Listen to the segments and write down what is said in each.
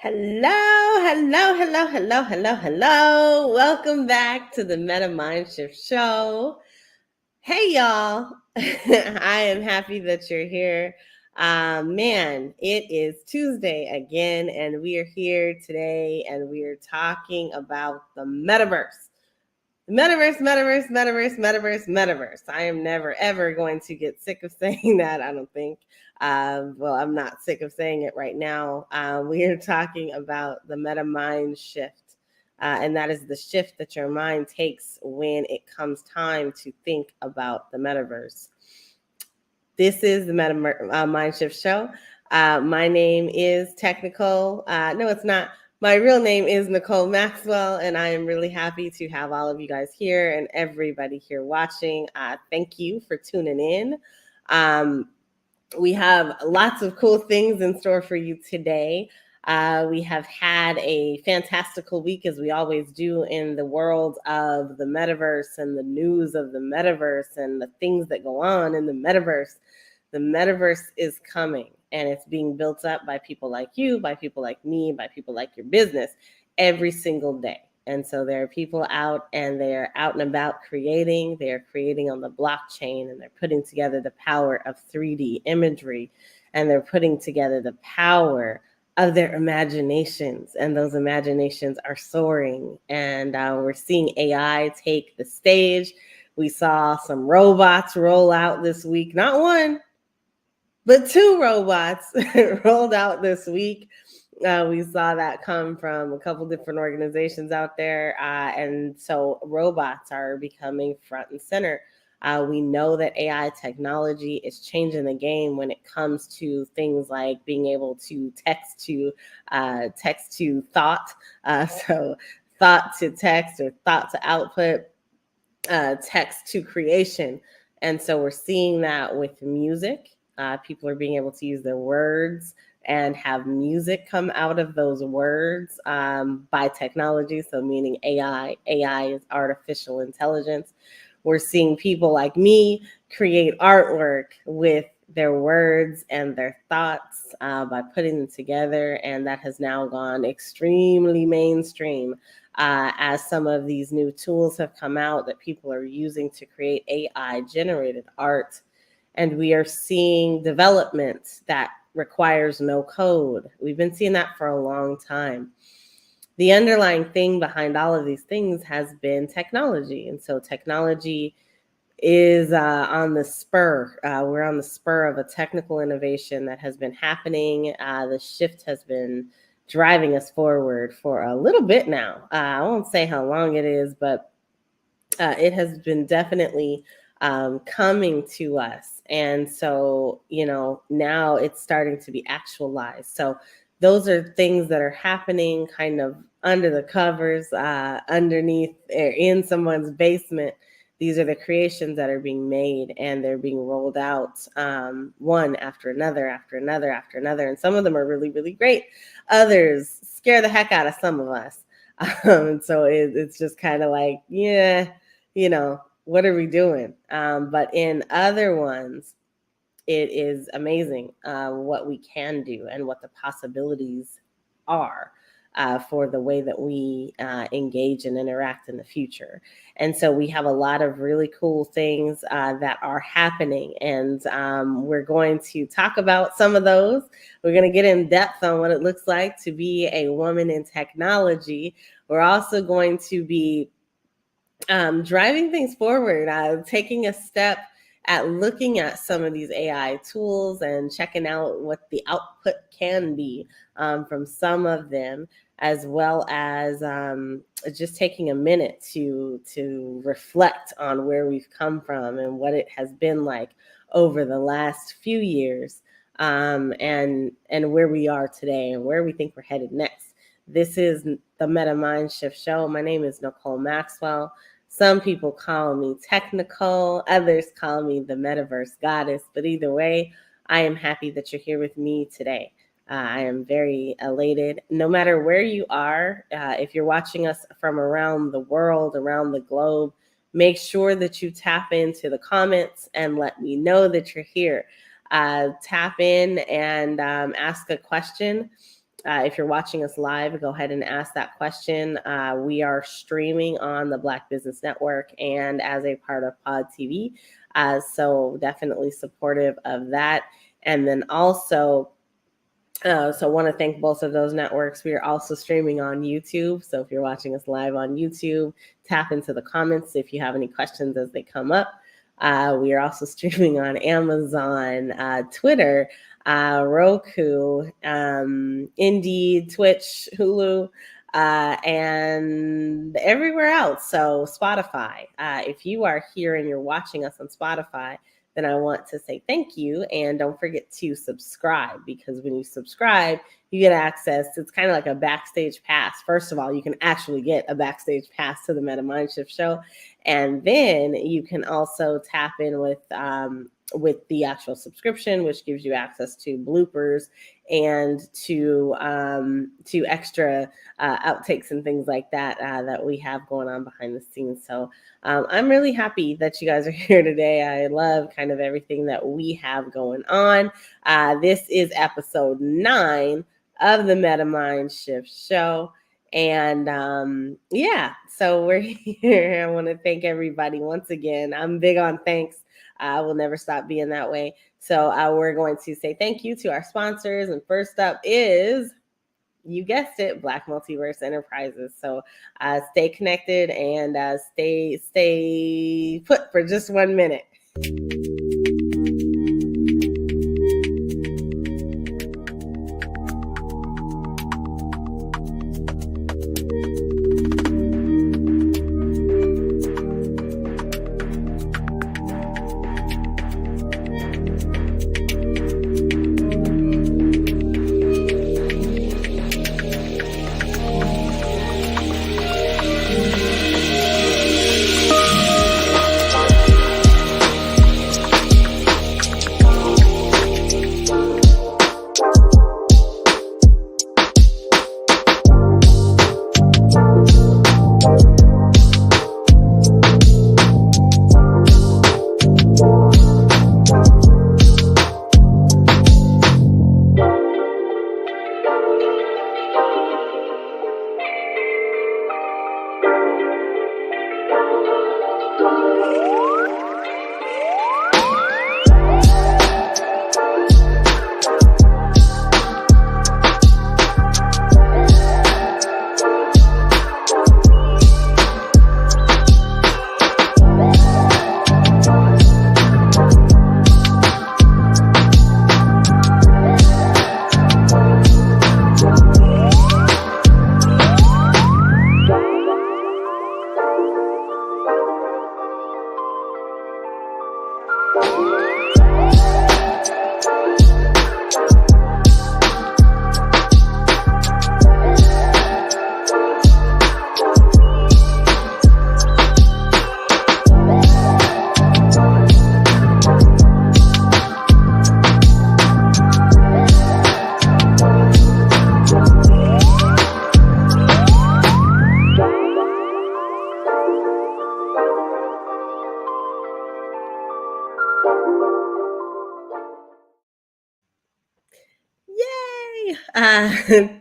Hello. Welcome back to the Meta Mind Shift Show. Hey, y'all. I am happy that you're here. Man, it is Tuesday again, and we are here today, and we are talking about the metaverse. Metaverse. I am never, ever going to get sick of saying that, I don't think. Well, I'm not sick of saying it right now. We are talking about the meta mind shift. And that is the shift that your mind takes when it comes time to think about the metaverse. This is the Meta Mind Shift Show. My name is Technikole. No, it's not. My real name is NiKole Maxwell, and I am really happy to have all of you guys here and everybody here watching. Thank you for tuning in. We have lots of cool things in store for you today. We have had a fantastical week, as we always do, in the world of the metaverse and the news of the metaverse and the things that go on in the metaverse. The metaverse is coming, and it's being built up by people like you, by people like me, by people like your business every single day. And so there are people out, and they're out and about creating. They're creating on the blockchain, and they're putting together the power of 3D imagery, and they're putting together the power of their imaginations, and those imaginations are soaring. And we're seeing AI take the stage. We saw some robots roll out this week, not one, but two robots rolled out this week. We saw that come from a couple different organizations out there. And so robots are becoming front and center. We know that AI technology is changing the game when it comes to things like being able to text to thought. So thought to text or thought to output, text to creation. And so we're seeing that with music. People are being able to use their words and have music come out of those words by technology. So meaning AI. AI is artificial intelligence. We're seeing people like me create artwork with their words and their thoughts by putting them together. And that has now gone extremely mainstream as some of these new tools have come out that people are using to create AI generated art. And we are seeing development that requires no code. We've been seeing that for a long time. The underlying thing behind all of these things has been technology. And so technology is on the spur. We're on the spur of a technical innovation that has been happening. The shift has been driving us forward for a little bit now. I won't say how long it is, but it has been definitely coming to us. And so, now it's starting to be actualized. So those are things that are happening kind of under the covers, underneath, in someone's basement. These are the creations that are being made, and they're being rolled out one after another, And some of them are really, really great. Others scare the heck out of some of us. And so it's just kind of like, yeah, what are we doing? But in other ones, it is amazing what we can do and what the possibilities are for the way that we engage and interact in the future. And so we have a lot of really cool things that are happening. And we're going to talk about some of those. We're going to get in depth on what it looks like to be a woman in technology. We're also going to be driving things forward, taking a step at looking at some of these AI tools and checking out what the output can be from some of them, as well as just taking a minute to reflect on where we've come from and what it has been like over the last few years, and where we are today and where we think we're headed next. This is the Meta Mind Shift Show. My name is NiKole Maxwell. Some people call me Technikole, others call me the Metaverse Goddess. But either way, I am happy that you're here with me today. I am very elated. No matter where you are, if you're watching us from around the world, around the globe, make sure that you tap into the comments and let me know that you're here. Tap in and ask a question. if you're watching us live, go ahead and ask that question. We are streaming on the Black Business Network and as a part of Pod TV. So definitely supportive of that. And then also, so want to thank both of those networks. We are also streaming on YouTube. So if you're watching us live on YouTube, tap into the comments if you have any questions as they come up. We are also streaming on Amazon, Twitter, Roku, Indeed, Twitch, Hulu, and everywhere else. So Spotify. If you are here and you're watching us on Spotify, then I want to say thank you. And don't forget to subscribe, because when you subscribe, you get access. It's kind of like a backstage pass. First of all, you can actually get a backstage pass to the Meta Mindshift show. And then you can also tap in with the actual subscription, which gives you access to bloopers and to extra outtakes and things like that that we have going on behind the scenes. So I'm really happy that you guys are here today. I love kind of everything that we have going on. This is episode 9 of the Meta Mindshift show. And yeah, so we're here. I want to thank everybody once again. I'm big on thanks. I will never stop being that way. So we're going to say thank you to our sponsors. And first up is, you guessed it, Black Multiverse Enterprises. So stay connected and stay put for just 1 minute.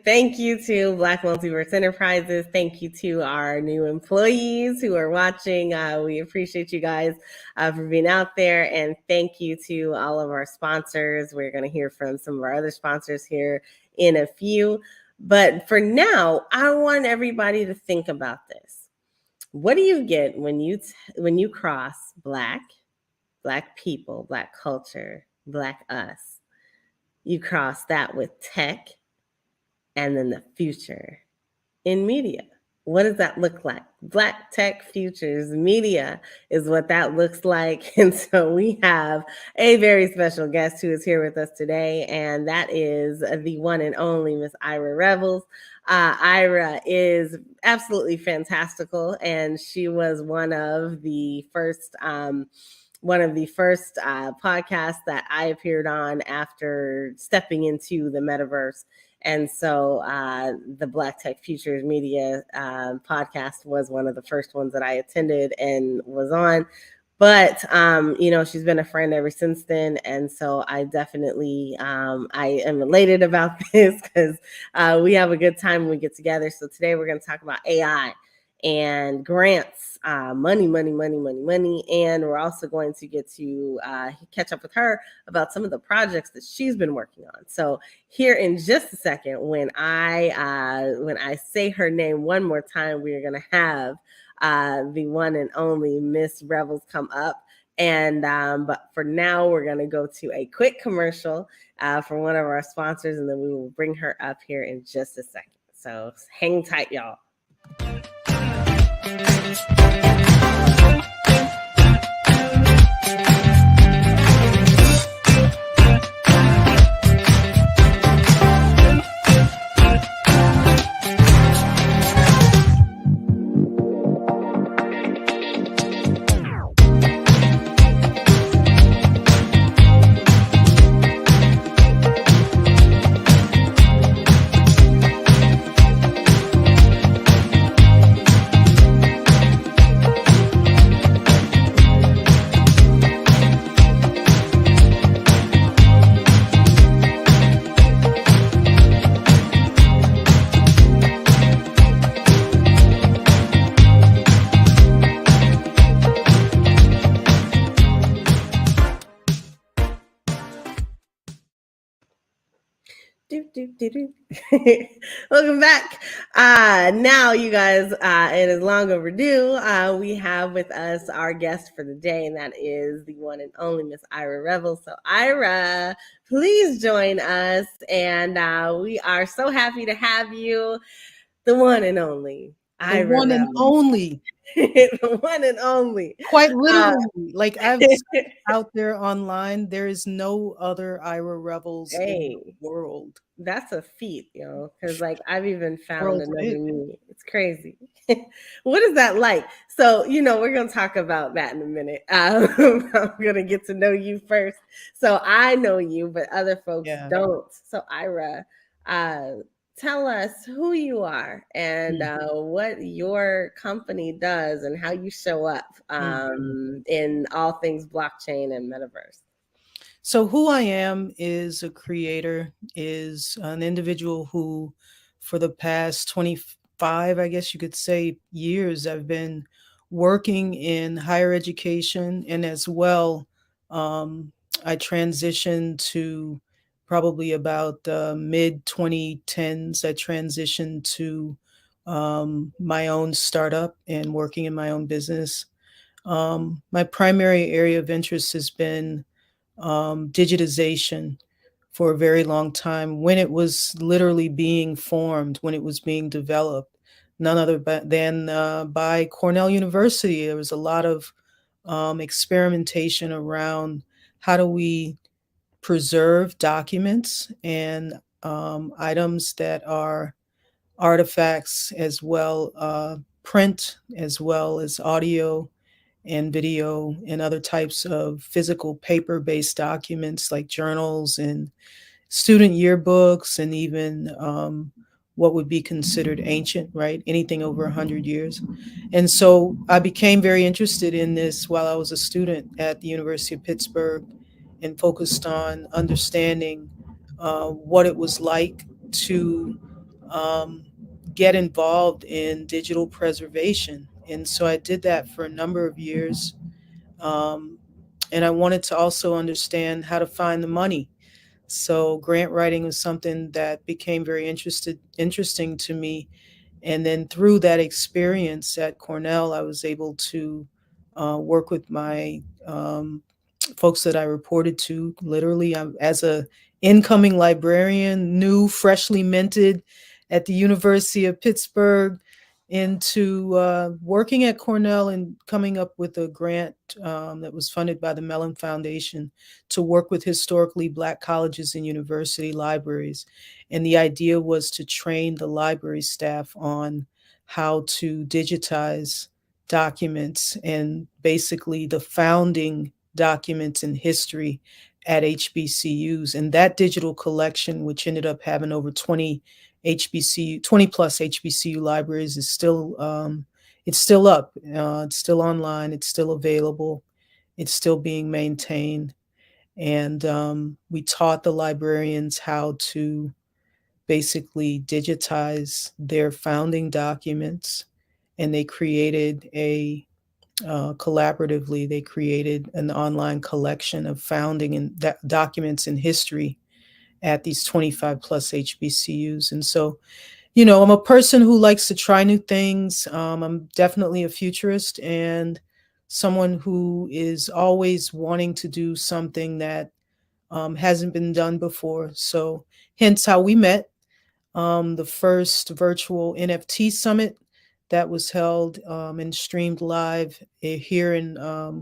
Thank you to Black Multiverse Enterprises. Thank you to our new employees who are watching. We appreciate you guys for being out there. And thank you to all of our sponsors. We're going to hear from some of our other sponsors here in a few. But for now, I want everybody to think about this. What do you get when you cross Black people, Black culture, Black us? You cross that with tech and then the future in media. What does that look like? Black Tech Futures Media is what that looks like. And so we have a very special guest who is here with us today, and that is the one and only Miss Ira Revels. Ira is absolutely fantastical, and she was one of the first podcasts that I appeared on after stepping into the Metaverse. And so the Black Tech Futures Media podcast was one of the first ones that I attended and was on. But she's been a friend ever since then, and so I definitely I am elated about this because we have a good time when we get together. So today we're going to talk about AI and grants, money, money, money, money, money, and we're also going to get to catch up with her about some of the projects that she's been working on. So here in just a second, when I say her name one more time, we are going to have the one and only Miss Revels come up. And but for now, we're going to go to a quick commercial from one of our sponsors, and then we will bring her up here in just a second. So hang tight, y'all. Welcome back. Now, you guys, it is long overdue. We have with us our guest for the day, and that is the one and only Miss Ira Revels. So, Ira, please join us. And we are so happy to have you, the one and only Ira one Revels. And only. The one and only. Quite literally. Like I've out there online, there is no other Ira Revels in the world. That's a feat, because like I've even found another me. It's crazy. What is that like? So, we're going to talk about that in a minute. I'm going to get to know you first. So I know you, but other folks don't. So Ira, tell us who you are and what your company does and how you show up in all things blockchain and metaverse. So who I am is a creator, is an individual who for the past 25, I guess you could say, years, I've been working in higher education, and as well, I transitioned to probably about mid 2010s. I transitioned to my own startup and working in my own business. My primary area of interest has been digitization for a very long time when it was literally being formed, when it was being developed. None other than by Cornell University. There was a lot of experimentation around how do we preserve documents and items that are artifacts, as well print, as well as audio and video and other types of physical paper-based documents like journals and student yearbooks, and even what would be considered ancient, right? Anything over 100 years. And so I became very interested in this while I was a student at the University of Pittsburgh, and focused on understanding what it was like to um, get involved in digital preservation. And so I did that for a number of years. Um, and I wanted to also understand how to find the money. So grant writing was something that became very interesting to me. And then through that experience at Cornell, I was able to work with my folks that I reported to. Literally, I'm, as a incoming librarian, new, freshly minted at the University of Pittsburgh, into working at Cornell and coming up with a grant that was funded by the Mellon Foundation to work with historically Black colleges and university libraries. And the idea was to train the library staff on how to digitize documents, and basically the founding documents in history at HBCUs. And that digital collection, which ended up having over 20 plus HBCU libraries, is still it's still up, it's still online, it's still available. It's still being maintained. And we taught the librarians how to basically digitize their founding documents. And they created collaboratively, they created an online collection of founding and documents in history at these 25 plus HBCUs. And so, I'm a person who likes to try new things. I'm definitely a futurist and someone who is always wanting to do something that hasn't been done before. So, hence how we met. The first virtual NFT summit that was held and streamed live here in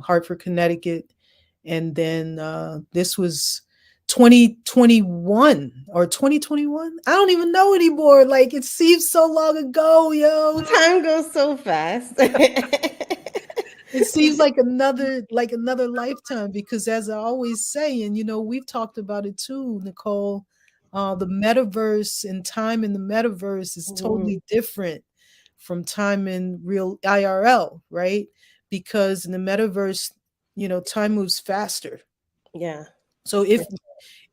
Hartford, Connecticut. And then this was 2021 or 2021. I don't even know anymore. Like it seems so long ago, yo. Time goes so fast. It seems like another lifetime because as I always say, and we've talked about it too, NiKole, the metaverse and time in the metaverse is Mhm. totally different from time in real IRL, right? Because in the metaverse, time moves faster. Yeah. So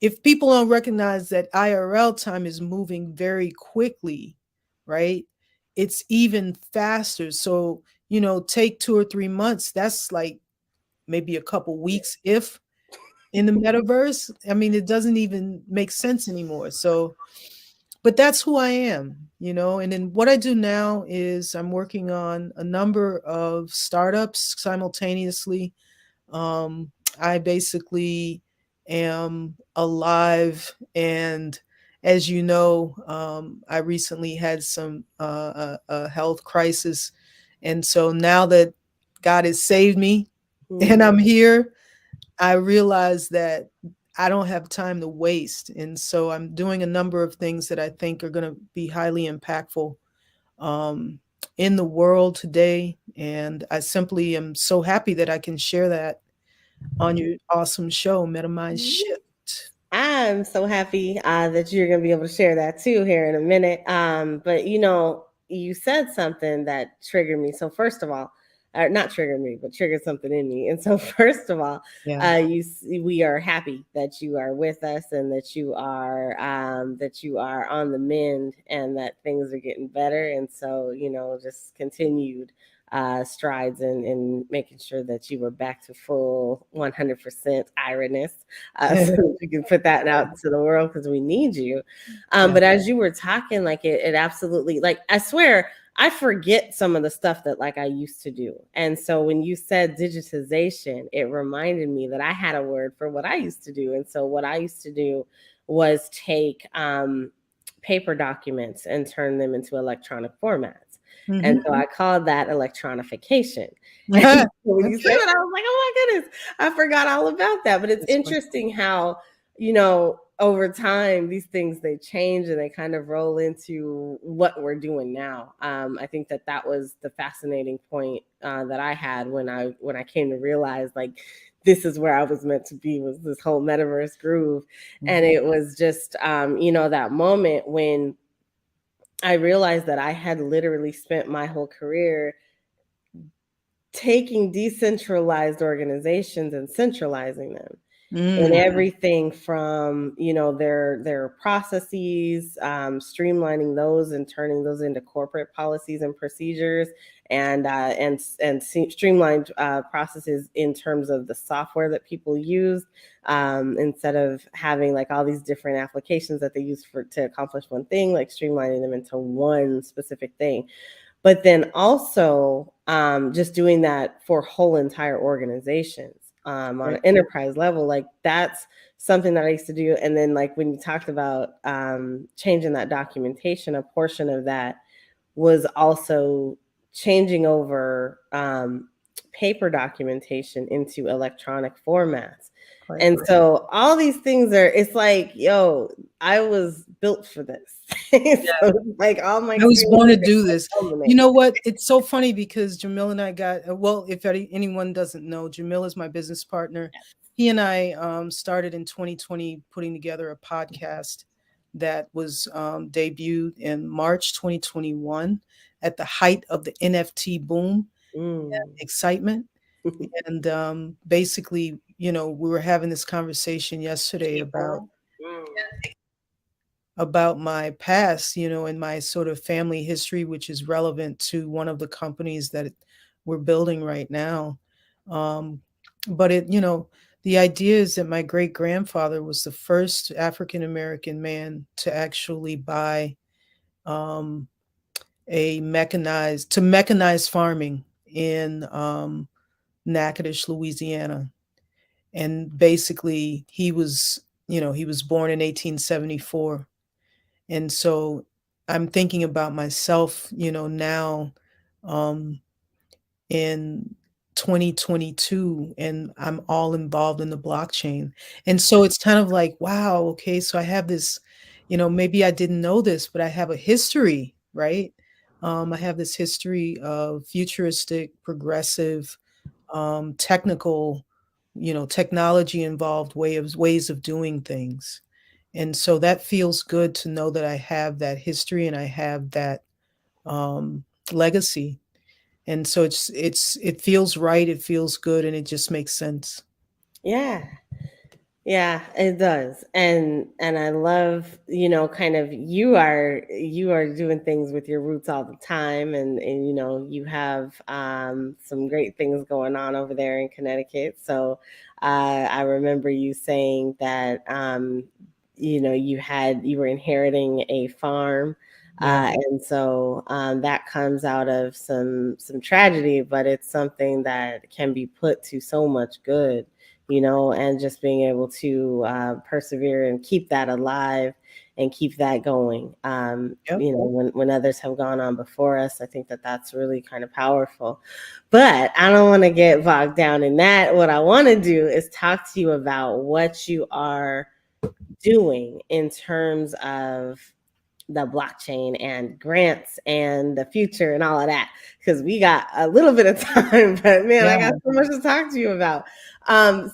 if people don't recognize that IRL time is moving very quickly, right? It's even faster. So, take 2 or 3 months. That's like maybe a couple weeks if in the metaverse. I mean, it doesn't even make sense anymore. So, but that's who I am. And then what I do now is I'm working on a number of startups simultaneously. um, I basically am alive. And as you know, I recently had some a health crisis. And so now that God has saved me and Mhm. I'm here, I realize that I don't have time to waste. And so I'm doing a number of things that I think are going to be highly impactful um, in the world today. And I simply am so happy that I can share that on your awesome show, Metamind Shift. I'm so happy that you're going to be able to share that too here in a minute. But you said something that triggered me. So first of all, not triggered me, but triggered something in me. And so first of all, Yeah. we are happy that you are with us and that you are on the mend and that things are getting better. And so just continued strides in making sure that you were back to full 100% ironess, so that you can put that out to the world because we need you. Yeah. But as you were talking, like it absolutely, like I swear, I forget some of the stuff that like I used to do. And so when you said digitization, it reminded me that I had a word for what I used to do. And so what I used to do was take paper documents and turn them into electronic formats. And Hmm. so I called that electronification. And so when you said Okay. that, I was like, oh my goodness, I forgot all about that. But it's That's fun. interesting how, over time, these things they change and they kind of roll into what we're doing now. I think that was the fascinating point that I had when I came to realize like this is where I was meant to be, was this whole metaverse groove. And Mhm. it was just that moment when I realized that I had literally spent my whole career taking decentralized organizations and centralizing them in Mm. everything from their processes, streamlining those and turning those into corporate policies and procedures, and streamlined processes in terms of the software that people use, instead of having like all these different applications that they use to accomplish one thing, like streamlining them into one specific thing. But then also just doing that for whole entire organizations on an Right. enterprise level, like that's something that I used to do. And then like when you talked about changing that documentation, a portion of that was also changing over paper documentation into electronic formats. Right. And so all these things it's like, yo, I was built for this. So like all my I was born experiences to do this. You culminate. know what? It's so funny because Jamil and I got, well, if anyone doesn't know, Jamil is my business partner. He and I started in 2020 putting together a podcast that was debuted in March 2021 at the height of the NFT boom Mm. excitement. And basically, we were having this conversation yesterday People. Mm. about my past, and my sort of family history, which is relevant to one of the companies that we're building right now. Um, but the idea is that my great grandfather was the first African American man to actually buy um, to mechanize farming in Natchitoches, Louisiana. And basically, he was born in 1874. And so I'm thinking about myself, now, um, in 2022, and I'm all involved in the blockchain. And so it's kind of like, wow, okay, so I have this, maybe I didn't know this, but I have a history, right? I have this history of futuristic, progressive, technical, technology involved ways of doing things. And so that feels good to know that I have that history and I have that legacy. And so it feels right, it feels good, and it just makes sense. Yeah. Yeah, it does. And I love, kind of you are doing things with your roots all the time, and you have some great things going on over there in Connecticut. So I remember you saying that you were inheriting a farm. Yeah. And so that comes out of some tragedy, but it's something that can be put to so much good, and just being able to persevere and keep that alive and keep that going. Yep. When others have gone on before us, I think that that's really kind of powerful. But I don't want to get bogged down in that. What I want to do is talk to you about what you are doing in terms of the blockchain and grants and the future and all of that, because we got a little bit of time, but man, Yeah. I got so much to talk to you about.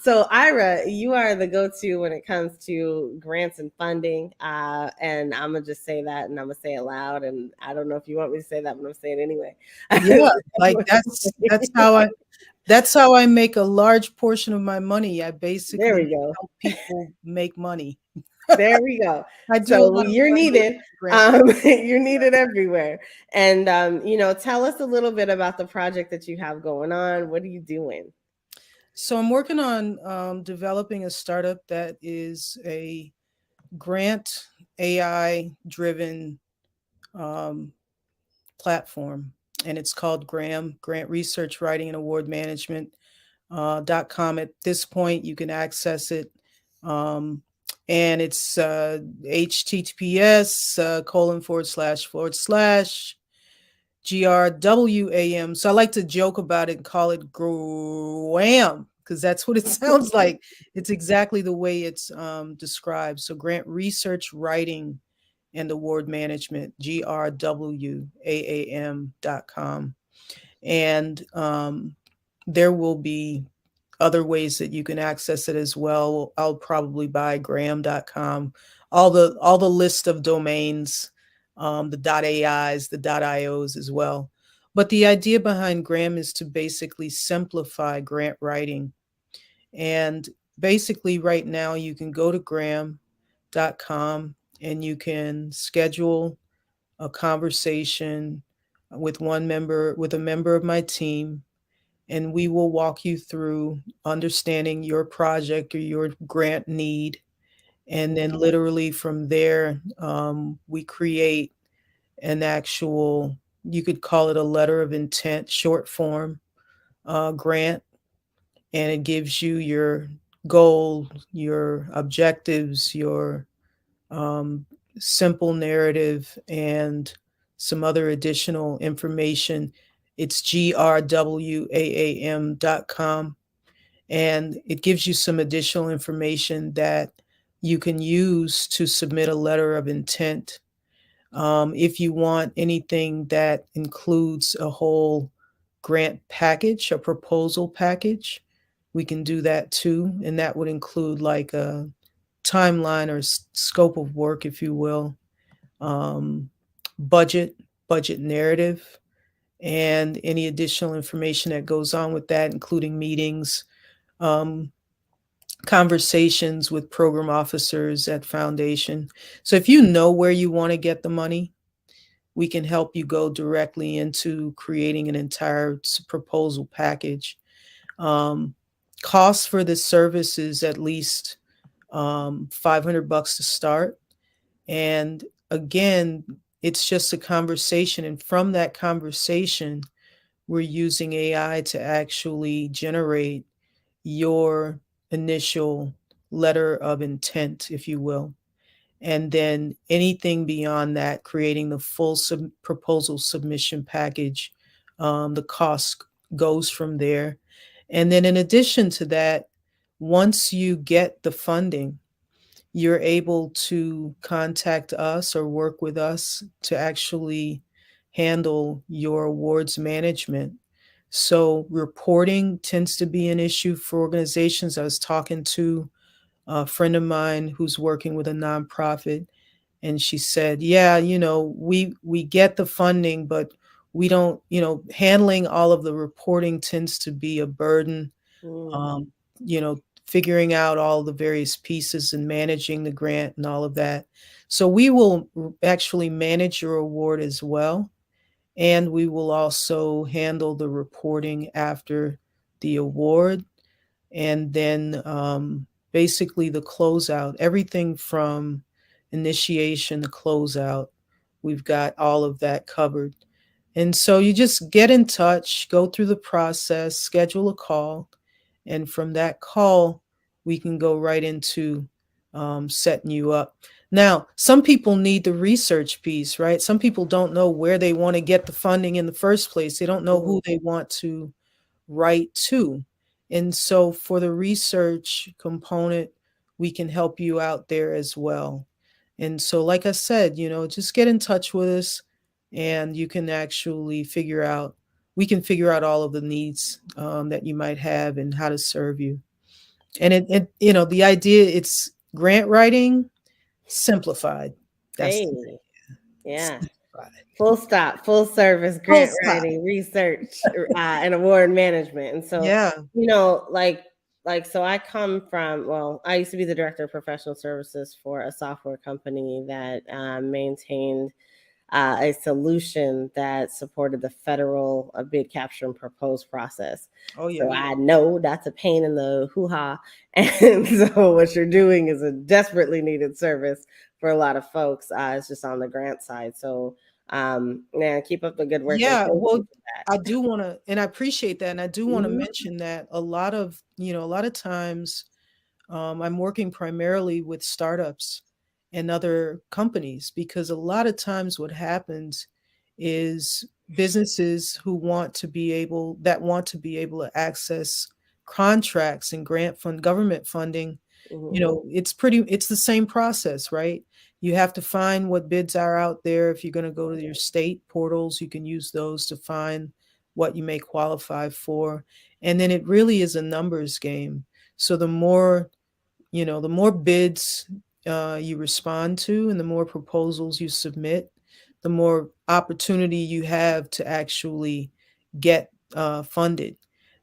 So Ira, you are the go-to when it comes to grants and funding, and I'm gonna just say that, and I'm gonna say it loud, and I don't know if you want me to say that, but I'm gonna say it anyway. Yeah, like that's how I make a large portion of my money. I There basically we go. help people make money. There we go. I do a So lot of you're fundraising needed. for grant. You're needed everywhere. And tell us a little bit about the project that you have going on. What are you doing? So I'm working on developing a startup that is a grant AI driven um, platform, and it's called Grant Research Writing and Award Management .com. At this point, you can access it, um, and it's https :// GRWAM. So I like to joke about it and call it GRWAM because that's what it sounds like. It's exactly the way it's described. So Grant Research Writing and Award Management, GRWAAM.com. And there will be other ways that you can access it as well. I'll probably buy graham.com, all the list of domains, the .ais, the .ios as well. But the idea behind Graham is to basically simplify grant writing. And basically right now you can go to graham.com and you can schedule a conversation with a member of my team, and we will walk you through understanding your project or your grant need. And then, literally, from there, we create an actual, you could call it a letter of intent, short form grant. And it gives you your goal, your objectives, your um, simple narrative, and some other additional information. It's grwaam.com, and it gives you some additional information that you can use to submit a letter of intent. If you want anything that includes a whole grant package, a proposal package, we can do that too. And that would include like a timeline or scope of work, if you will, um, budget, budget narrative, and any additional information that goes on with that, including meetings, um, conversations with program officers at foundation. So if you know where you want to get the money, we can help you go directly into creating an entire proposal package. Um, Cost for this service is at least $500 to start. And again, it's just a conversation. And from that conversation, we're using AI to actually generate your initial letter of intent, if you will. And then anything beyond that, creating the full proposal submission package, the cost goes from there. And then in addition to that, once you get the funding, you're able to contact us or work with us to actually handle your awards management. So reporting tends to be an issue for organizations. I was talking to a friend of mine who's working with a nonprofit, and she said, "Yeah, we get the funding, but we don't, handling all of the reporting tends to be a burden. Mm. Um, Figuring out all the various pieces and managing the grant and all of that. So we will actually manage your award as well, and we will also handle the reporting after the award, and then basically the closeout, everything from initiation to closeout. We've got all of that covered. And so you just get in touch, go through the process, schedule a call, and from that call, we can go right into setting you up. Now, some people need the research piece, right? Some people don't know where they want to get the funding in the first place. They don't know Mhm. who they want to write to. And so for the research component, we can help you out there as well. And so, like I said, just get in touch with us, and you can actually we can figure out all of the needs that you might have and how to serve you. And the idea, it's grant writing simplified. That's the Hey, yeah. simplified. Full stop, full service Full grant stop. writing, research, and award management. And so, Yeah. so I come from, well, I used to be the director of professional services for a software company that maintained a solution that supported the federal bid capture and propose process. Oh, So yeah. I know that's a pain in the hoo ha. And so what you're doing is a desperately needed service for a lot of folks. It's just on the grant side. So, man, keep up the good work and Yeah, thank you well, for that. I do wanna, and I appreciate that, and I do wanna Mhm, mention that a lot of times, I'm working primarily with startups and other companies, because a lot of times what happens is businesses want to be able to access contracts and government funding. mhm, It's the same process, right? You have to find what bids are out there. If you're going to go to your state portals, you can use those to find what you may qualify for. And then it really is a numbers game. So the more bids you respond to, and the more proposals you submit, the more opportunity you have to actually get funded.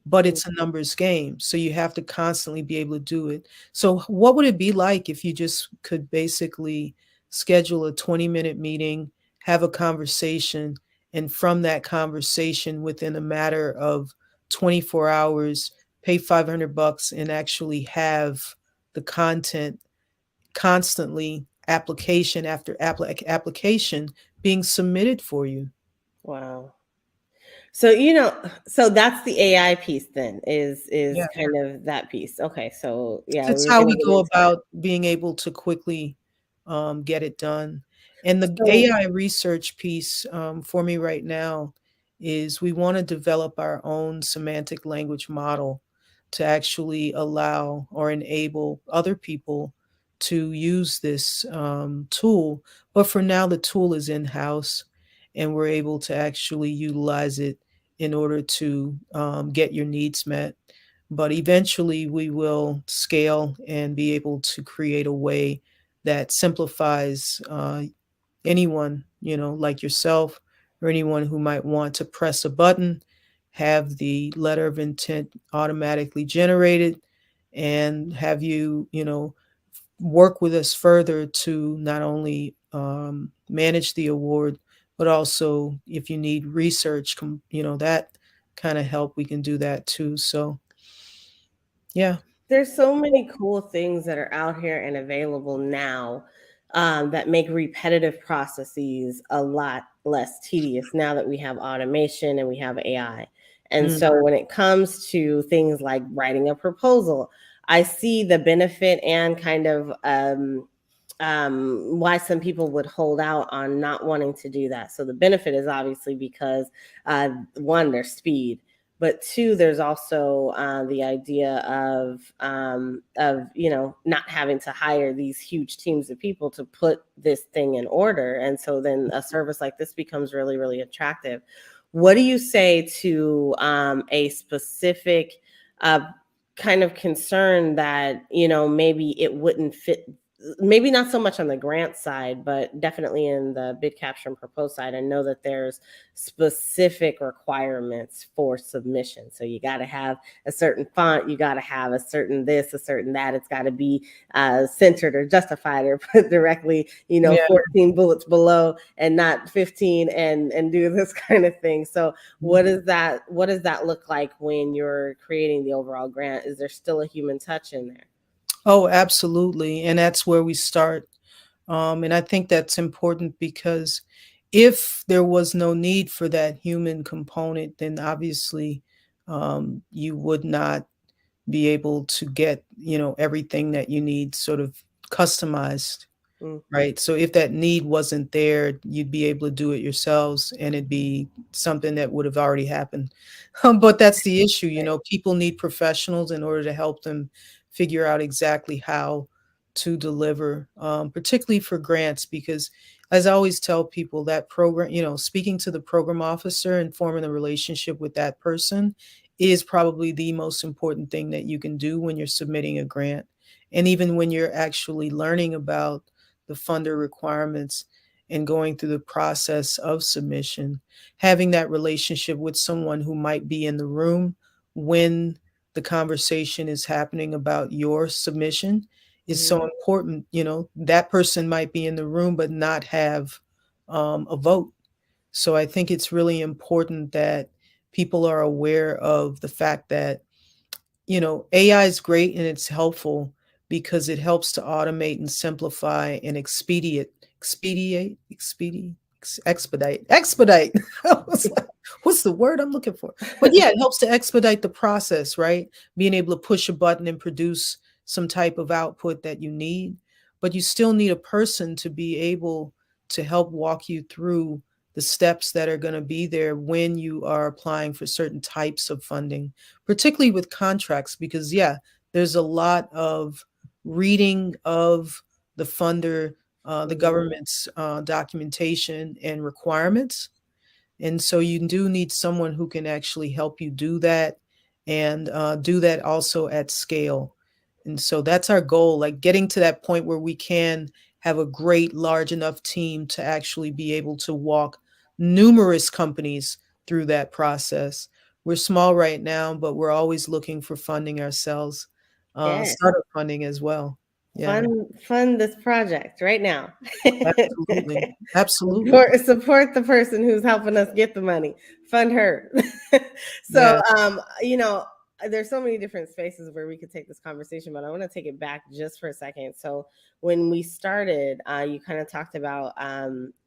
But mhm. it's a numbers game, so you have to constantly be able to do it. So what would it be like if you just could basically schedule a 20-minute meeting, have a conversation, and from that conversation, within a matter of 24 hours, pay $500 and actually have the content constantly, application after application, being submitted for you. Wow. So so that's the AI piece then is Yeah. kind of that piece. Okay, so yeah, we It's were how gonna we get go into that. about being able to quickly get it done. And the So AI research piece for me right now is we want to develop our own semantic language model to actually allow or enable other people to use this tool. But for now, the tool is in house, and we're able to actually utilize it in order to get your needs met. But eventually, we will scale and be able to create a way that simplifies anyone, like yourself or anyone who might want to press a button, have the letter of intent automatically generated, and have you, work with us further to not only manage the award, but also if you need research, that kind of help, we can do that too. So, yeah. There's so many cool things that are out here and available now, that make repetitive processes a lot less tedious now that we have automation and we have AI. And Mm, so when it comes to things like writing a proposal, I see the benefit and kind of why some people would hold out on not wanting to do that. So the benefit is obviously because, one, there's speed, but two, there's also the idea of not having to hire these huge teams of people to put this thing in order, and so then a service like this becomes really, really attractive. What do you say to a specific uh, kind of concern that maybe it wouldn't fit, maybe not so much on the grant side, but definitely in the bid capture and propose side? I know that there's specific requirements for submission. So you got to have a certain font, you got to have a certain this, a certain that. It's got to be centered or justified or put directly, yeah. 14 bullets below and not 15, and do this kind of thing. So what does that look like when you're creating the overall grant? Is there still a human touch in there? Oh, absolutely. And that's where we start. And I think that's important because if there was no need for that human component, then obviously you would not be able to get, everything that you need sort of customized. Mm-hmm. Right, so if that need wasn't there, you'd be able to do it yourselves, and it'd be something that would have already happened. But that's the issue, Right. people need professionals in order to help them figure out exactly how to deliver, particularly for grants, because as I always tell people, that program, speaking to the program officer and forming a relationship with that person is probably the most important thing that you can do when you're submitting a grant. And even when you're actually learning about the funder requirements and going through the process of submission, having that relationship with someone who might be in the room when the conversation is happening about your submission is Mm-hmm. so important. That person might be in the room but not have a vote. So I think it's really important that people are aware of the fact that AI is great and it's helpful because it helps to automate and simplify and expedite. I was like, what's the word I'm looking for? But yeah, it helps to expedite the process, right? Being able to push a button and produce some type of output that you need, but you still need a person to be able to help walk you through the steps that are going to be there when you are applying for certain types of funding, particularly with contracts, because yeah, there's a lot of reading of the funder, the Mm-hmm. government's documentation and requirements. And so you do need someone who can actually help you do that and do that also at scale. And so that's our goal, like getting to that point where we can have a great, large enough team to actually be able to walk numerous companies through that process. We're small right now, but we're always looking for funding ourselves, Yeah. startup funding as well. Yeah, Fund this project right now. absolutely. Absolutely. Support the person who's helping us get the money. Fund her. So Yeah. there's so many different spaces where we could take this conversation, but I want to take it back just for a second. So when we started, you kind of talked about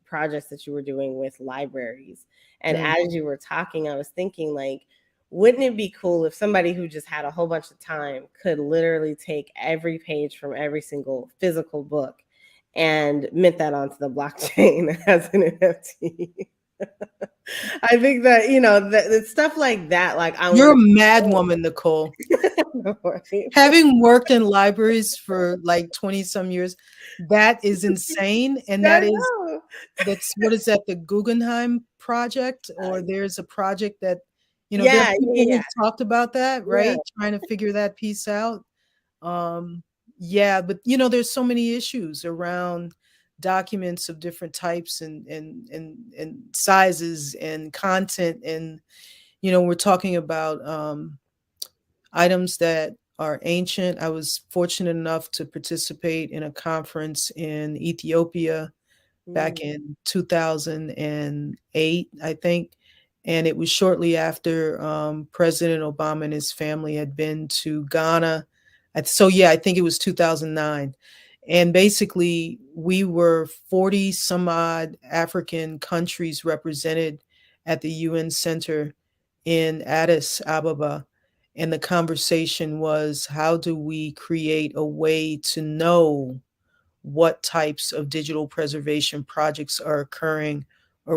projects that you were doing with libraries. And Mm. as you were talking, I was thinking, like, wouldn't it be cool if somebody who just had a whole bunch of time could literally take every page from every single physical book and mint that onto the blockchain as an NFT? I think that, that stuff like that, like, I You're want a mad woman, NiKole. to right? Having worked in libraries for like 20 some years, that is insane. And I that is, know. that's what is that, the Guggenheim project? Or there's a project that, there are Yeah, people yeah, who've talked about that, yeah. right? Trying to figure that piece out. Um, yeah, but there's so many issues around documents of different types and sizes and content. And we're talking about items that are ancient. I was fortunate enough to participate in a conference in Ethiopia back Mm, in 2008, I think. And it was shortly after President Obama and his family had been to Ghana. So, yeah, I think it was 2009. And basically, we were 40 some odd African countries represented at the UN Center in Addis Ababa. And the conversation was, how do we create a way to know what types of digital preservation projects are occurring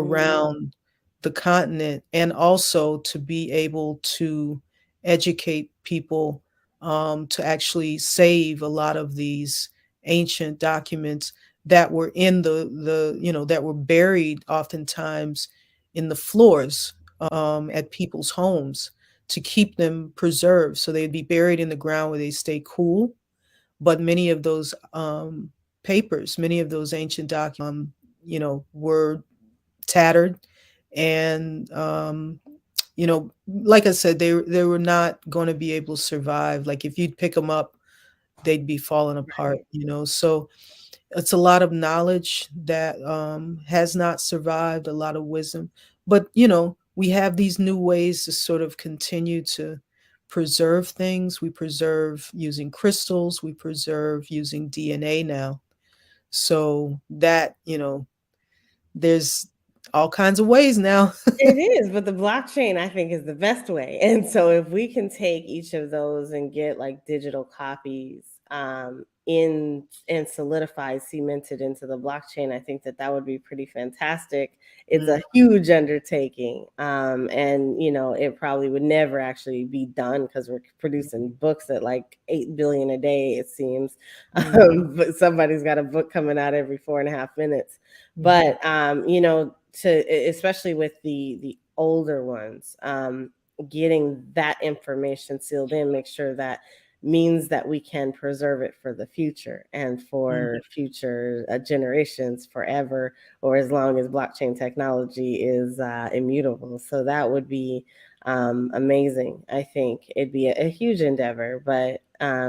mm, around the continent, and also to be able to educate people to actually save a lot of these ancient documents that were in that were buried oftentimes in the floors at people's homes, to keep them preserved so they'd be buried in the ground where they stay cool. But many of those papers, many of those ancient documents, were tattered, and like I said, they were not going to be able to survive. Like if you'd pick them up, they'd be falling apart. right. So it's a lot of knowledge that has not survived, a lot of wisdom. But we have these new ways to sort of continue to preserve things. We preserve using crystals, we preserve using DNA now. So that, there's all kinds of ways now. It is, but the blockchain, I think, is the best way. And so if we can take each of those and get like digital copies in and solidified, cemented into the blockchain, I think that that would be pretty fantastic. It's Mm, a huge undertaking. And, it probably would never actually be done because we're producing books at like 8 billion a day, it seems. mm, But somebody's got a book coming out every 4.5 minutes. mhm. But especially with the older ones, getting that information sealed in, make sure that means that we can preserve it for the future and Mm. for future generations forever, or as long as blockchain technology is immutable. So that would be amazing. I think it'd be a huge endeavor, but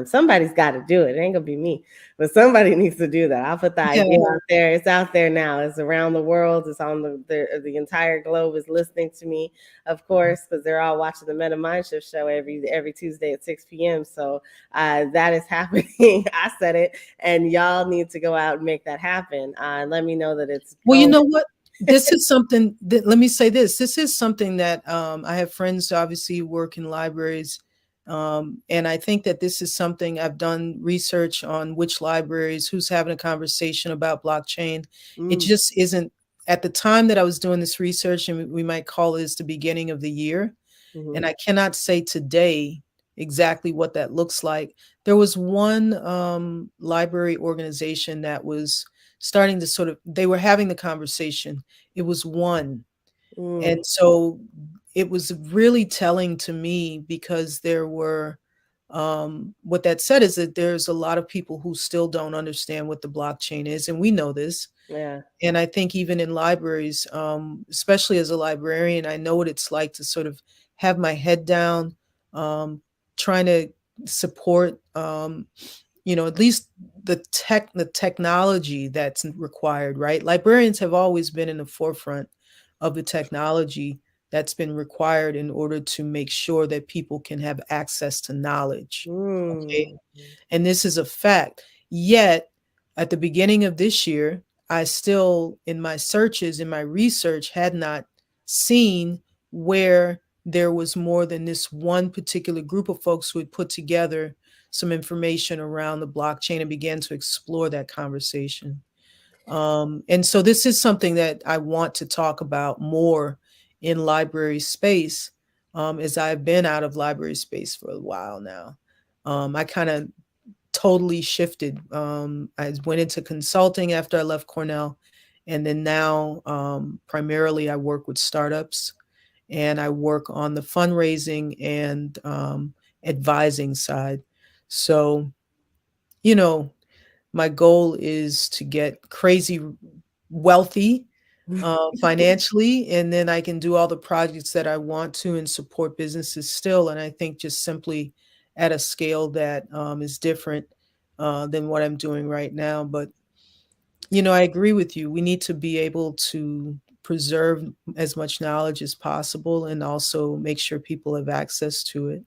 somebody's got to do it. It ain't gonna be me, but somebody needs to do that. I'll put the Yeah. idea out there. It's out there now. It's around the world. It's on the entire globe is listening to me, of course, because they're all watching the Meta Mind Shift show every Tuesday at 6 p.m. So that is happening. I said it, and y'all need to go out and make that happen. Let me know that it's Well, you going. know what? This is something that, let me say this. This is something that I have friends who obviously work in libraries. And I think that this is something I've done research on, which libraries, who's having a conversation about blockchain. It Mm, just isn't at the time that I was doing this research, and we might call this the beginning of the year. mhm, And I cannot say today exactly what that looks like. There was one library organization that was starting to sort of, they were having the conversation. It was one. And mm, so it was really telling to me, because there were, what that said is that there's a lot of people who still don't understand what the blockchain is. And we know this. yeah. And I think even in libraries, especially as a librarian, I know what it's like to sort of have my head down, um, trying to support, at least the technology that's required, right? Librarians have always been in the forefront of the technology that's been required in order to make sure that people can have access to knowledge. Okay. Mm, And this is a fact. Yet, at the beginning of this year, I still, in my searches, in my research, had not seen where there was more than this one particular group of folks who had put together some information around the blockchain and began to explore that conversation. And so this is something that I want to talk about more in library space, as I've been out of library space for a while now. I kind of totally shifted. I went into consulting after I left Cornell. And then now, primarily, I work with startups, and I work on the fundraising and advising side. So, you know, My goal is to get crazy wealthy financially, and then I can do all the projects that I want to and support businesses still. And I think just simply at a scale that is different than what I'm doing right now. But, I agree with you. We need to be able to preserve as much knowledge as possible and also make sure people have access to it.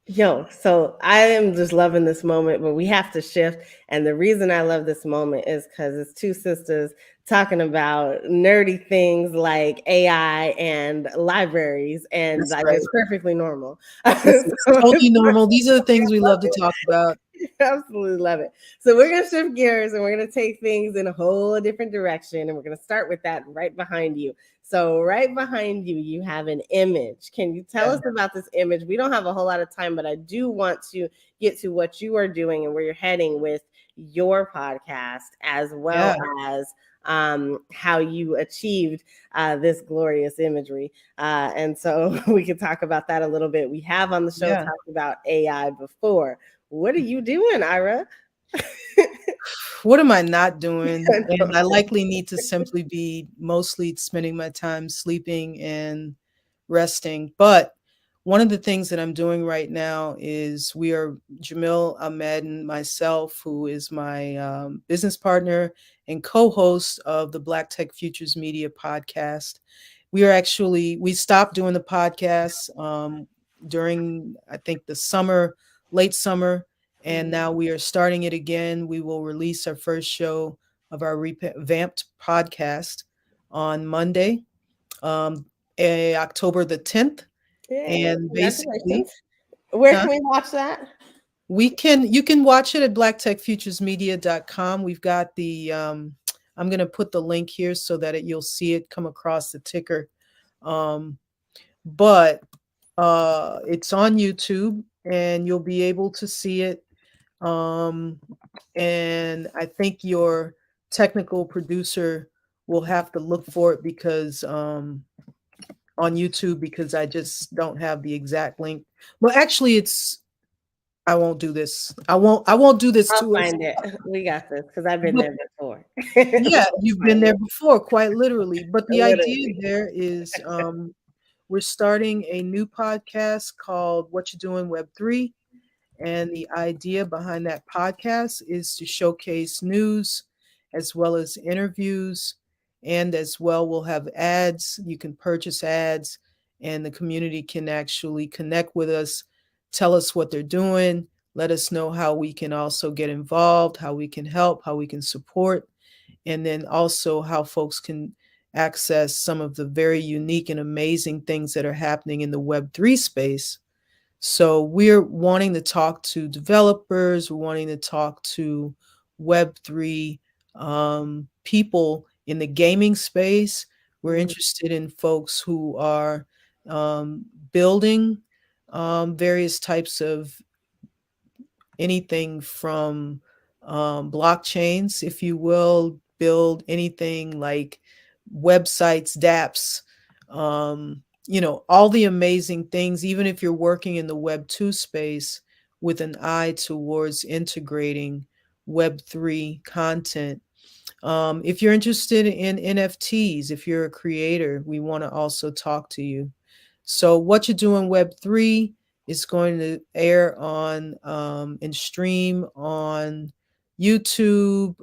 Yo, so I am just loving this moment, but we have to shift. And the reason I love this moment is because it's two sisters talking about nerdy things like AI and libraries, and That's like right. it's perfectly normal. This So is totally normal. These are the things we love to talk about. absolutely love it. So we're gonna shift gears and we're gonna take things in a whole different direction, and we're gonna start with that right behind you. So right behind you, you have an image. Can you tell Yeah. us about this image? We don't have a whole lot of time, but I do want to get to what you are doing and where you're heading with your podcast, as well Yeah. as how you achieved this glorious imagery. And so we can talk about that a little bit. We have on the show Yeah. talked about AI before. What are you doing, Ira? What am I not doing? And I likely need to simply be mostly spending my time sleeping and resting. But one of the things that I'm doing right now is we are Jamil Ahmed and myself, who is my business partner and co-host of the Black Tech Futures Media podcast. We stopped doing the podcast during, I think, the summer, late summer, and now we are starting it again. We will release our first show of our revamped podcast on Monday, um, October the 10th. Yay, And basically, congratulations. Where huh? can we watch that? You can watch it at blacktechfuturesmedia.com. We've got the I'm going to put the link here so that you'll see it come across the ticker. Um, but it's on YouTube and you'll be able to see it. Um, and I think your technical producer will have to look for it because on YouTube, because I just don't have the exact link. Well, actually, I won't do this. I won't do this I'll to us. find it. We got this because I've been But there before. yeah, We'll you've been find there it. before, quite literally. But the idea Literally. there is we're starting a new podcast called What You Doing Web 3. And the idea behind that podcast is to showcase news as well as interviews. And as well, we'll have ads. You can purchase ads, and the community can actually connect with us, tell us what they're doing, let us know how we can also get involved, how we can help, how we can support, and then also how folks can access some of the very unique and amazing things that are happening in the Web3 space. So we're wanting to talk to developers, we're wanting to talk to Web3 people in the gaming space. We're Mhm. interested in folks who are building various types of anything from blockchains, if you will, build anything like websites, dApps, all the amazing things, even if you're working in the Web 2 space with an eye towards integrating Web 3 content. If you're interested in NFTs, if you're a creator, we want to also talk to you. So what you do in Web3 is going to air on and stream on YouTube,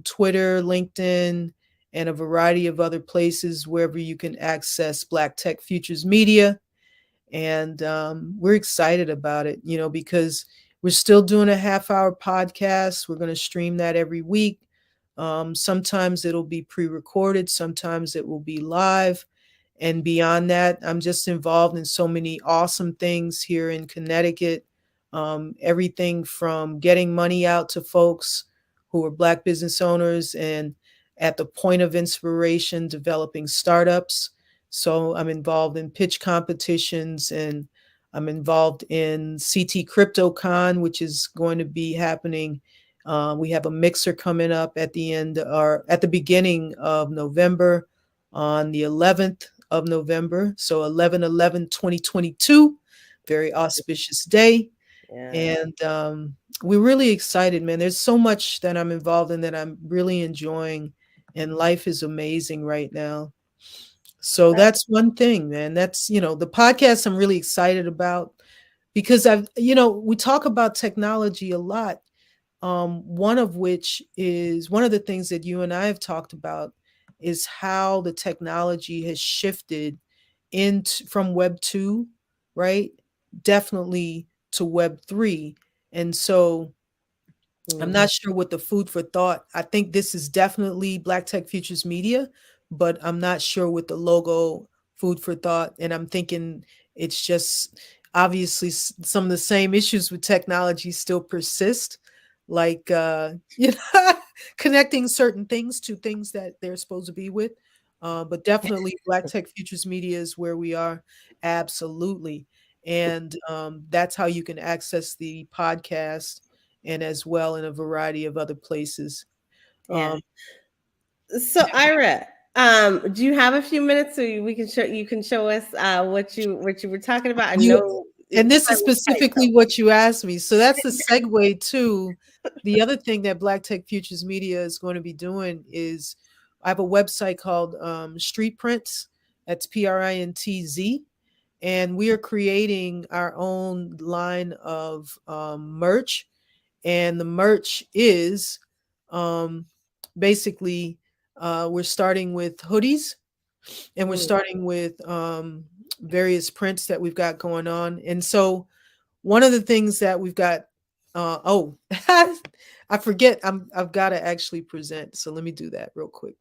Twitter, LinkedIn, and a variety of other places wherever you can access Black Tech Futures Media. And we're excited about it, because we're still doing a half-hour podcast. We're going to stream that every week. Sometimes it'll be pre-recorded, sometimes it will be live. And beyond that, I'm just involved in so many awesome things here in Connecticut. Everything from getting money out to folks who are Black business owners and at the point of inspiration, developing startups. So I'm involved in pitch competitions, and I'm involved in CT CryptoCon, which is going to be happening. We have a mixer coming up at the end or at the beginning of November, on the 11th of November. So 11/11/2022, very auspicious day. Yeah. And we're really excited, man. There's so much that I'm involved in that I'm really enjoying, and life is amazing right now. So That- that's one thing, man. That's, the podcast I'm really excited about because we talk about technology a lot. One of which is one of the things that you and I have talked about is how the technology has shifted into from Web 2, right? Definitely to Web 3. And so I'm mm, not sure what the food for thought. I think this is definitely Black Tech Futures Media, but I'm not sure with the logo food for thought. And I'm thinking it's just obviously some of the same issues with technology still persist, like connecting certain things to things that they're supposed to be with. But definitely Black Tech Futures Media is where we are. Absolutely. And that's how you can access the podcast and as well in a variety of other places. yeah. Um, So Ira, do you have a few minutes so we can show you can show us what you were talking about? I you know and this time is is tight specifically though. what you asked me. So that's the segue to the other thing that Black Tech Futures Media is going to be doing is I have a website called Street Prints. That's PRINTZ. And we are creating our own line of merch. And the merch is um, basically we're starting with hoodies and we're Mm. starting with various prints that we've got going on. And so one of the things that we've got, oh, I forget, I've got to actually present. So let me do that real quick.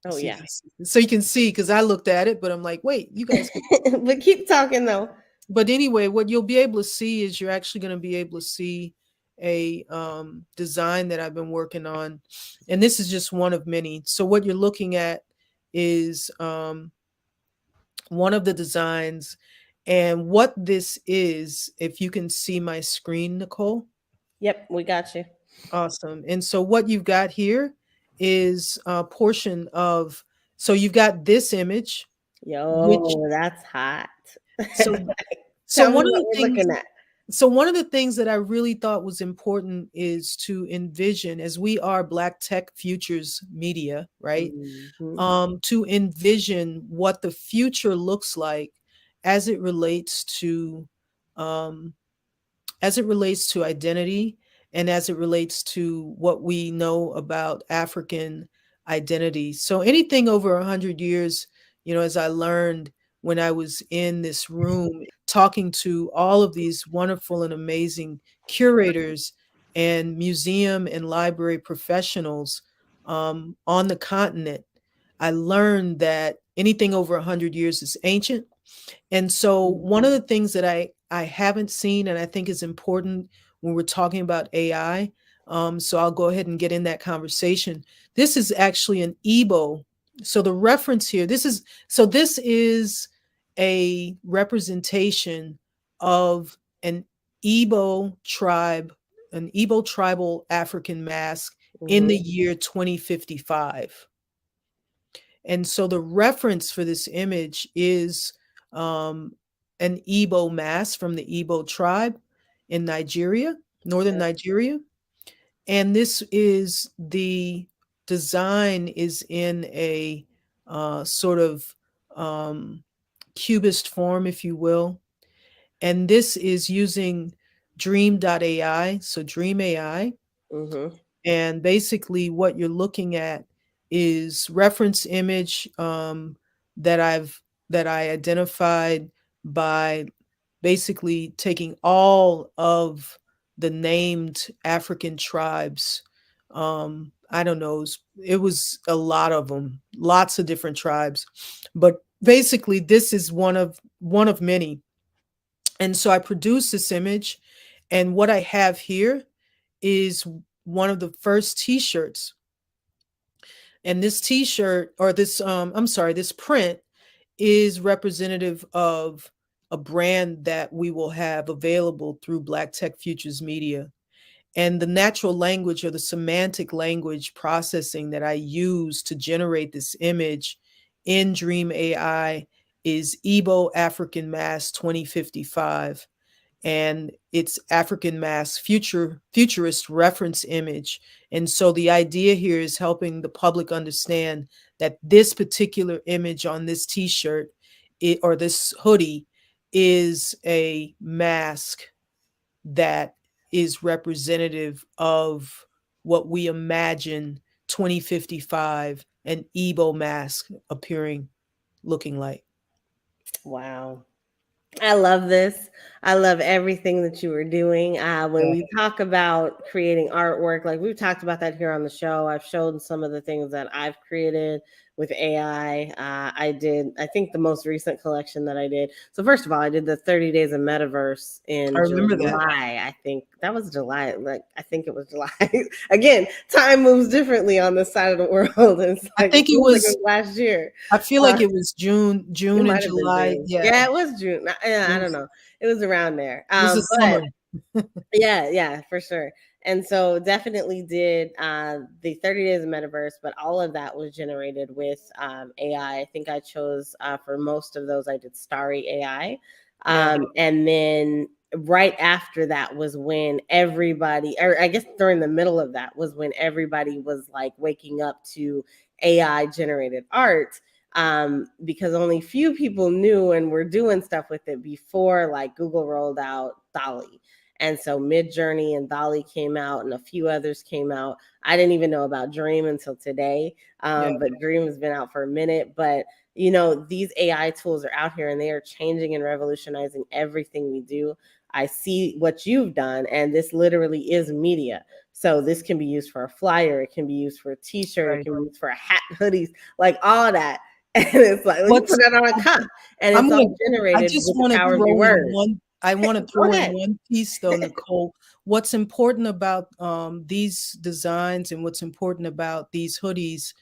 Oh yeah. So you can see because I looked at it, but I'm like, wait, you guys can. But keep talking though. But anyway, what you'll be able to see is you're actually going to be able to see a design that I've been working on, and this is just one of many. So what you're looking at is one of the designs, and what this is. If you can see my screen, NiKole, Yep, we got you. awesome. And so what you've got here is a portion of. So you've got this image, which Yo, that's hot. so so Tell me one of what the we're things looking at. So one of the things that I really thought was important is to envision, as we are Black Tech Futures Media, right? Mhm. To envision what the future looks like as it relates to um, identity and as it relates to what we know about African identity. So anything over 100 years, as I learned when I was in this room talking to all of these wonderful and amazing curators and museum and library professionals on the continent, I learned that anything over 100 years is ancient. And so one of the things that I haven't seen and I think is important when we're talking about AI, so I'll go ahead and get in that conversation. This is actually an Igbo. So the reference here, this is a representation of an Igbo tribe, an Igbo tribal African mask in Mhm. the year 2055. And so the reference for this image is um, an Igbo mask from the Igbo tribe in Nigeria, northern Nigeria. And this is the design is in a sort of um, cubist form, if you will. And this is using Dream.ai, so Dream AI. Mhm. And basically, what you're looking at is reference image that I identified by basically taking all of the named African tribes. I don't know, it was a lot of them, lots of different tribes, but basically, this is one of many. And so I produced this image, and what I have here is one of the first t-shirts. And this t-shirt or this I'm sorry, this print is representative of a brand that we will have available through Black Tech Futures Media. And the natural language or the semantic language processing that I use to generate this image in Dream AI is Igbo African Mass 2055. and it's African mask futurist reference image. And so the idea here is helping the public understand that this particular image on this t-shirt or this hoodie is a mask that is representative of what we imagine 2055 an Igbo mask appearing looking like. Wow. I love this. I love everything that you were doing. When Yeah, we talk about creating artwork, like we've talked about that here on the show, I've shown some of the things that I've created with AI. I think the most recent collection that I did. So, first of all, I did the 30 Days of Metaverse I in remember that. July. I think that was July. Like, I think it was July. Again, time moves differently on this side of the world. It's I like, it think it feels like it was was last year. I feel Uh, like it was it June and might have been July. June. Yeah, Yeah, it was June. it I don't know. It was around there. was the But summer. yeah, yeah, for sure. And so definitely did the 30 Days of Metaverse, but all of that was generated with AI. I think I chose for most of those, I did Starry AI. Yeah, And then right after that was when everybody, or I guess during the middle of that was when everybody was like waking up to AI generated art, because only few people knew and were doing stuff with it before like Google rolled out Dolly. And so Midjourney and Dolly came out, and a few others came out. I didn't even know about Dream until today, yeah, but Dream has been out for a minute. But you know, these AI tools are out here, and they are changing and revolutionizing everything we do. I see what you've done, and this literally is media. So this can be used for a flyer, it can be used for a T-shirt, it right. can be used for a hat, hoodies, like all that. And it's like, well, you What's put that on a cup, and I'm it's gonna all I generated just with the wanna power of your throw in words. one I wanna Go throw in ahead. one piece though, NiKole. What's important about, these designs and what's important about these hoodies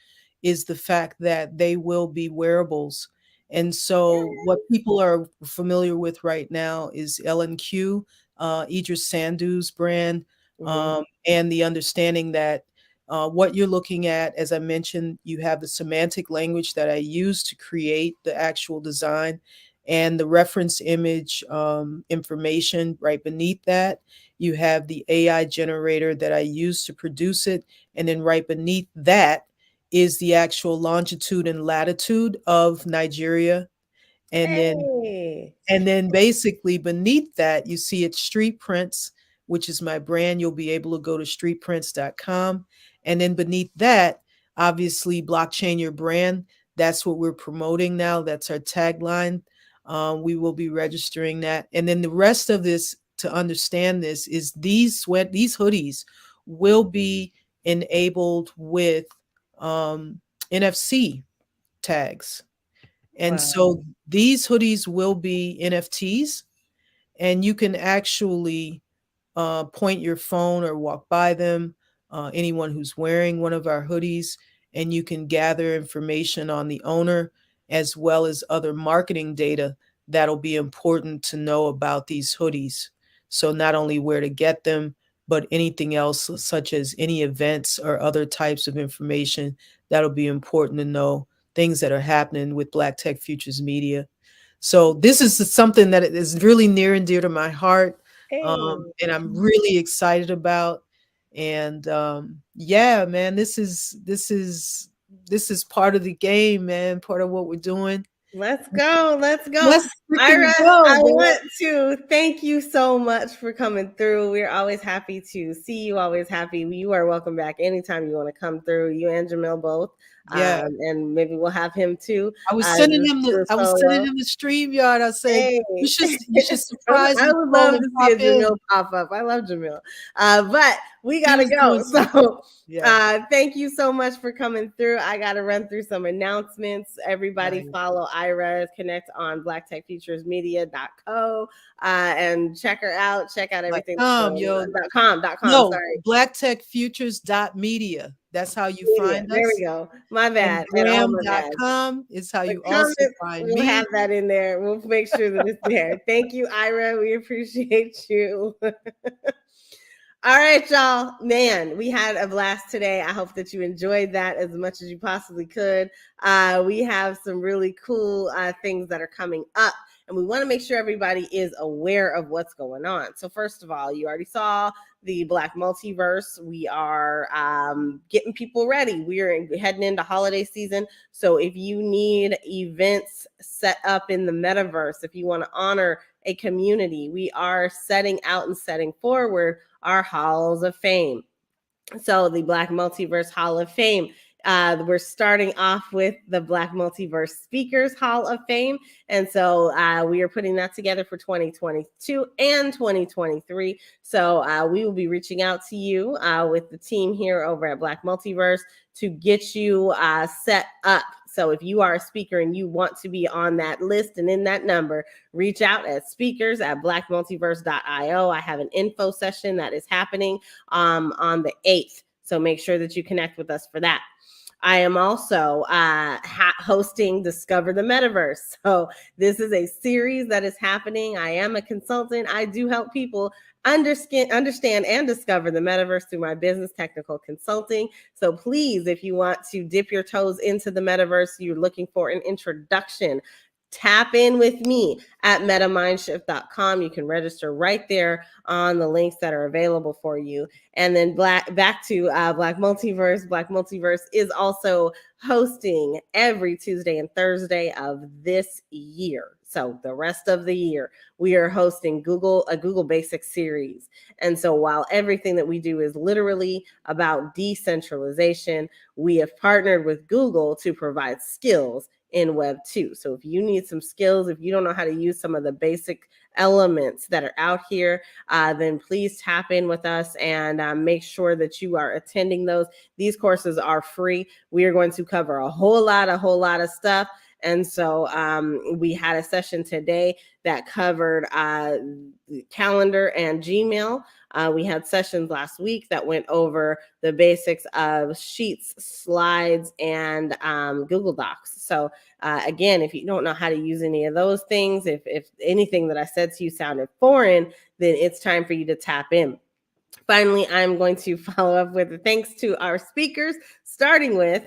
is the fact that they will be wearables. And so what people are familiar with right now is L&Q, Idris Sandu's brand, Mhm. and the understanding that, what you're looking at, as I mentioned, you have the semantic language that I use to create the actual design and the reference image information right beneath that. You have the AI generator that I use to produce it. And then right beneath that is the actual longitude and latitude of Nigeria. And then Hey. and then basically beneath that, you see it's Street Prints, which is my brand. You'll be able to go to streetprints.com. And then beneath that, obviously, blockchain your brand. That's what we're promoting now. That's our tagline. We will be registering that. And then the rest of this, to understand this, is these hoodies will be enabled with NFC tags. And Wow. so these hoodies will be NFTs, and you can actually point your phone or walk by them, anyone who's wearing one of our hoodies, and you can gather information on the owner as well as other marketing data that'll be important to know about these hoodies. So, not only where to get them, but anything else, such as any events or other types of information that'll be important to know, things that are happening with Black Tech Futures Media. So, this is something that is really near and dear to my heart, Hey. and I'm really excited about. And yeah, man, this is part of the game, man. Part of what we're doing. Let's go. Let's go. Let's freaking Ira, go, I man. want to thank you so much for coming through. We're always happy to see you, always happy. You are welcome back anytime you want to come through, you and Jamil both. Yeah, And maybe we'll have him too. I was sending Just him do the a I was sending solo. him the StreamYard. I said Hey, you should surprise I would Nicole love and to see pop a in. Jamil pop up. I love Jamil, but we He gotta was go. doing some, So, yeah, thank you so much for coming through. I gotta run through some announcements. Everybody right. follow Ira, connect on blacktechfutures.media.co, and check her out. Check out Like everything that's going yo, on. .com. no, Sorry. blacktechfutures.media. That's how you Media. find There we us. go. My And bad. And all my bad. gram.com is how The you also comments, find we'll have me. that in there. We'll make sure that it's there. Thank you, Ira. We appreciate you. All right, y'all. Man, we had a blast today. I hope that you enjoyed that as much as you possibly could. We have some really cool things that are coming up. and we want to make sure everybody is aware of what's going on. So first of all, you already saw the Black Multiverse. We are getting people ready. We are heading into holiday season. So if you need events set up in the metaverse, if you want to honor a community, we are setting out and setting forward our halls of fame. So the Black Multiverse Hall of Fame. We're starting off with the Black Multiverse Speakers Hall of Fame. And so we are putting that together for 2022 and 2023. So we will be reaching out to you with the team here over at Black Multiverse to get you set up. So if you are a speaker and you want to be on that list and in that number, reach out at speakers@blackmultiverse.io. I have an info session that is happening on the 8th. So make sure that you connect with us for that. I am also hosting Discover the Metaverse. So this is a series that is happening. I am a consultant. I do help people understand and discover the metaverse through my business, Technikole Consulting. So please, if you want to dip your toes into the metaverse, you're looking for an introduction, tap in with me at metamindshift.com. You can register right there on the links that are available for you. And then back to Black Multiverse. Black Multiverse is also hosting every Tuesday and Thursday of this year. So the rest of the year, we are hosting a Google Basics series. And so while everything that we do is literally about decentralization, we have partnered with Google to provide skills in Web 2. So if you need some skills, if you don't know how to use some of the basic elements that are out here, then please tap in with us and make sure that you are attending those. These courses are free. We are going to cover a whole lot of stuff. And so we had a session today that covered calendar and Gmail. We had sessions last week that went over the basics of Sheets, Slides, and Google Docs. So again, if you don't know how to use any of those things, if anything that I said to you sounded foreign, then it's time for you to tap in. Finally, I'm going to follow up with a thanks to our speakers, starting with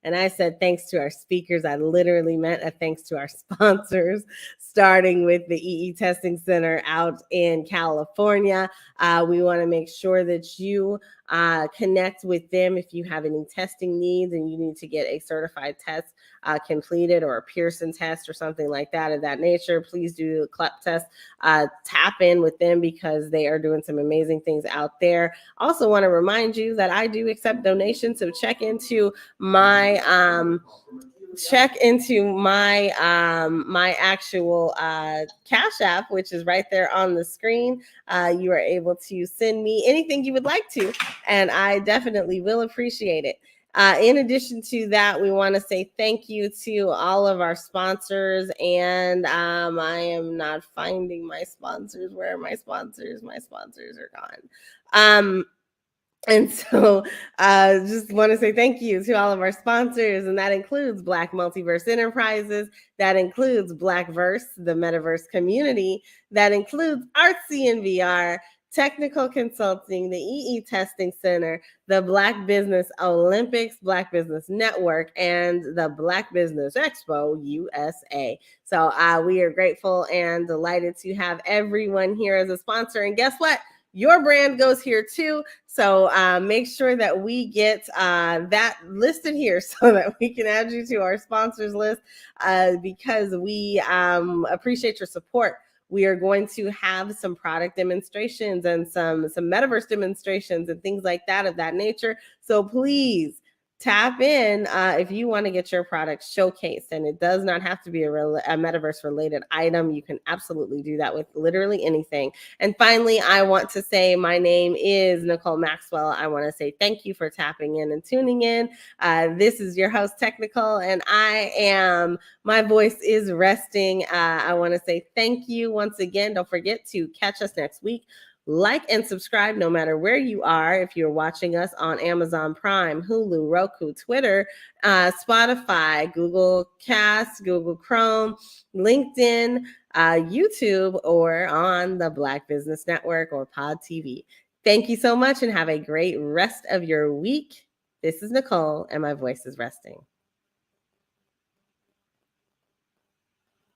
and I said thanks to our speakers. I literally meant a thanks to our sponsors, starting with the EE Testing Center out in California. We want to make sure that you connect with them if you have any testing needs and you need to get a certified test completed, or a Pearson test or something like that of that nature. Please do a CLEP test. Tap in with them because they are doing some amazing things out there. Also want to remind you that I do accept donations, so check into my my actual Cash App, which is right there on the screen. You are able to send me anything you would like to, and I definitely will appreciate it. In addition to that, we want to say thank you to all of our sponsors, and I am not finding my sponsors. Where are my sponsors? My sponsors are gone. And so just want to say thank you to all of our sponsors, and that includes Black Multiverse Enterprises, that includes Blackverse, the Metaverse community, that includes Artsy and VR, Technikole Consulting, the EE Testing Center, the Black Business Olympics, Black Business Network, and the Black Business Expo USA. So we are grateful and delighted to have everyone here as a sponsor. And guess what? Your brand goes here too. So make sure that we get that listed here so that we can add you to our sponsors list because we appreciate your support. We are going to have some product demonstrations and some metaverse demonstrations and things like that of that nature. So please tap in if you want to get your product showcased, and it does not have to be a metaverse related item. You can absolutely do that with literally anything. And finally, I want to say my name is NiKole Maxwell. I want to say thank you for tapping in and tuning in. This is your host Technikole, and my voice is resting. I want to say thank you once again. Don't forget to catch us next week Like and subscribe no matter where you are. If you're watching us on Amazon Prime, Hulu, Roku, Twitter, Spotify, Google Cast, Google Chrome, LinkedIn, YouTube, or on the Black Business Network or Pod TV. Thank you so much and have a great rest of your week. This is NiKole, and my voice is resting.